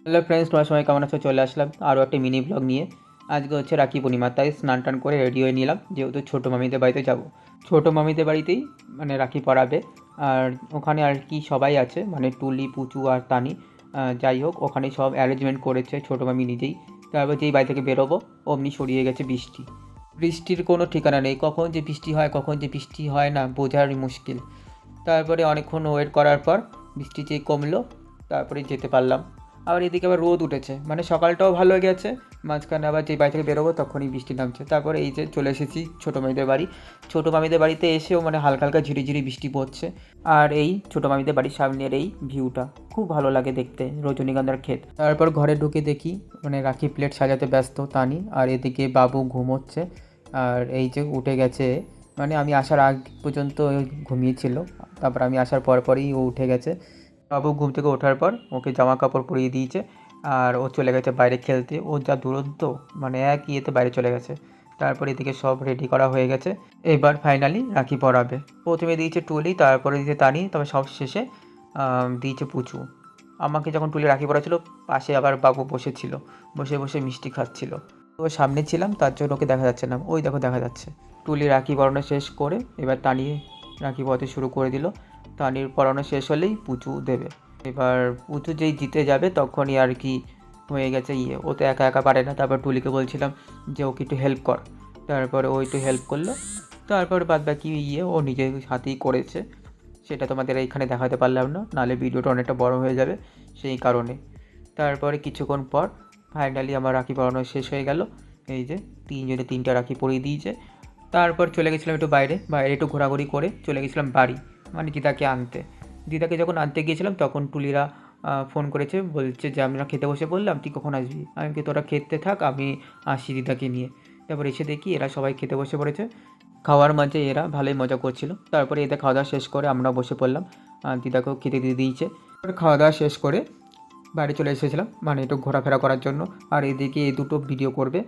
Hello friends, তোমার সবাই কেমন আছো? চলে আসলাম আরও একটা মিনি ব্লগ নিয়ে। আজকে হচ্ছে রাখি পূর্ণিমা, তাই স্নান টান করে রেডি হয়ে নিলাম, যেহেতু ছোটো মামিদের বাড়িতে যাব। ছোটো মামিদের বাড়িতেই মানে রাখি পরাবে। আর ওখানে আর কি সবাই আছে, মানে টুলি, পুচু আর তানি। যাই হোক, ওখানে সব অ্যারেঞ্জমেন্ট করেছে ছোটো মামি নিজেই। তারপর যেই বাড়ি থেকে বেরোবো অমনি সরিয়ে গেছে বৃষ্টি। বৃষ্টির কোনো ঠিকানা নেই, কখন যে বৃষ্টি হয় কখন যে বৃষ্টি হয় না বোঝারই মুশকিল। তারপরে অনেকক্ষণ ওয়েট করার পর বৃষ্টি যেই কমলো, তারপরে যেতে পারলাম। আবার এদিকে আবার রোদ উঠেছে, মানে সকালটাও ভালো হয়ে গেছে, মাঝখানে আবার যেই বাড়ি থেকে বেরোবো তখনই বৃষ্টি নামছে। তারপরে এই যে চলে এসেছি ছোটো মামিদের বাড়ি। ছোটো মামিদের বাড়িতে এসেও মানে হালকা হালকা ঝিরিঝিরি বৃষ্টি পড়ছে। আর এই ছোটো মামিদের বাড়ির সামনের এই ভিউটা খুব ভালো লাগে দেখতে, রজনীগন্ধার ক্ষেত। তারপর ঘরে ঢুকে দেখি মানে রাখি প্লেট সাজাতে ব্যস্ত তানি, আর এদিকে বাবু ঘুমোচ্ছে। আর এই যে উঠে গেছে, মানে আমি আসার আগ পর্যন্ত ঘুমিয়েছিল, তারপর আমি আসার পরই ও উঠে গেছে। বাবু ঘুম থেকে ওঠার পর ওকে জামা কাপড় পরিয়ে দিয়েছে, আর ও চলে গেছে বাইরে খেলতে। ও যা দুরন্ত, মানে এক ইয়েতে বাইরে চলে গেছে। তারপর এদিকে সব রেডি করা হয়ে গেছে, এবার ফাইনালি রাখি পরাবে। প্রথমে দিয়েছে টুলি, তারপরে দিয়েছে তানি, তবে সব শেষে দিয়েছে পুচু। আমাকে যখন টুলি রাখি পরাছিল, পাশে আবার বাবু বসেছিল, বসে বসে মিষ্টি খাচ্ছিল। তো সামনে ছিলাম তার জন্য ওকে দেখা যাচ্ছে না, ওই দেখো দেখা যাচ্ছে। টুলি রাখি পরানো শেষ করে এবার তানি রাখি পরাতে শুরু করে দিল। তানির পরানো শেষ হলেই পুচু দেবে। এবার পুচু যেই জিতে যাবে তখনই আর কি হয়ে গেছে ইয়ে, ও তো একা একা পারে না। তারপর টুলিকে বলছিলাম যে ওকে একটু হেল্প কর, তারপরে ও একটু হেল্প করলো। তারপর বাদ বাকি ইয়ে ও নিজের হাতেই করেছে, সেটা তোমাদের এইখানে দেখাতে পারলাম না, নাহলে ভিডিওটা অনেকটা বড় হয়ে যাবে, সেই কারণে। তারপরে কিছুক্ষণ পর ফাইনালি আমার রাখি পরানো শেষ হয়ে গেল। এই যে তিনজনে তিনটা রাখি পরিয়ে দিয়েছে। তারপর চলে গেছিলাম একটু বাইরে বাইরে একটু ঘোরাঘুরি করে চলে গেছিলাম বাড়ি, মানে দিদাকে আনতে। দিদাকে যখন আনতে গিয়েছিলাম তখন টুলিরা ফোন করেছে, বলছে যে আমরা খেতে বসে বললাম, তুই কখন আসবি? আমি কি তোরা খেতে থাক, আমি আসি দিদাকে নিয়ে। তারপর এসে দেখি এরা সবাই খেতে বসে পড়েছে। খাওয়ার মাঝে এরা ভালোই মজা করছিল। তারপরে এদের খাওয়া দাওয়া শেষ করে আমরা বসে পড়লাম, দিদাকেও খেতে দিয়ে দিয়েছে। খাওয়া দাওয়া শেষ করে বাড়ি চলে এসেছিলাম, মানে একটু ঘোরাফেরা করার জন্য। আর এদিকে এই দুটো ভিডিও করবে।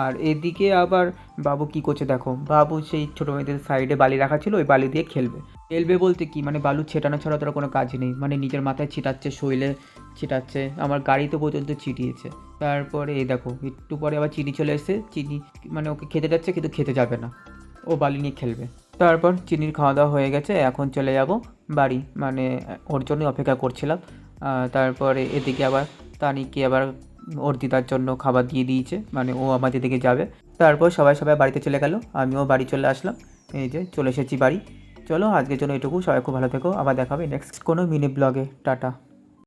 আর এদিকে আবার বাবু কি করছে দেখো, বাবু সেই ছোটো মেয়েদের সাইডে বালি রাখা ছিল, ওই বালি দিয়ে খেলবে। খেলবে বলতে কি, মানে বালু ছেটানো ছাড়া তার কোনো কাজ নেই, মানে নিজের মাথায় ছিটাচ্ছে, শরীরে ছিটাচ্ছে, আমার গাড়িতে পর্যন্ত ছিটিয়েছে। তারপরে এই দেখো একটু পরে আবার চিনি চলে এসেছে, চিনি মানে ওকে খেতে যাচ্ছে কিন্তু খেতে যাবে না, ও বালি নিয়ে খেলবে। তারপর চিনির খাওয়া দাওয়া হয়ে গেছে, এখন চলে যাব বাড়ি, মানে ওর জন্যই অপেক্ষা করছিলাম। তারপরে এদিকে আবার তানিকে আবার ওর দিদার জন্য খাবার দিয়ে দিয়েছে, মানে ও আমাদের দিকে যাবে। তারপর সবাই সবাই বাড়িতে চলে গেল, আমিও বাড়ি চলে আসলাম। এই যে চলে এসেছি বাড়ি। চলো আজকের জন্য এটুকু, সবাই খুব ভালো থেকো, আবার দেখা হবে নেক্সট কোনো মিনি ব্লগে। টাটা।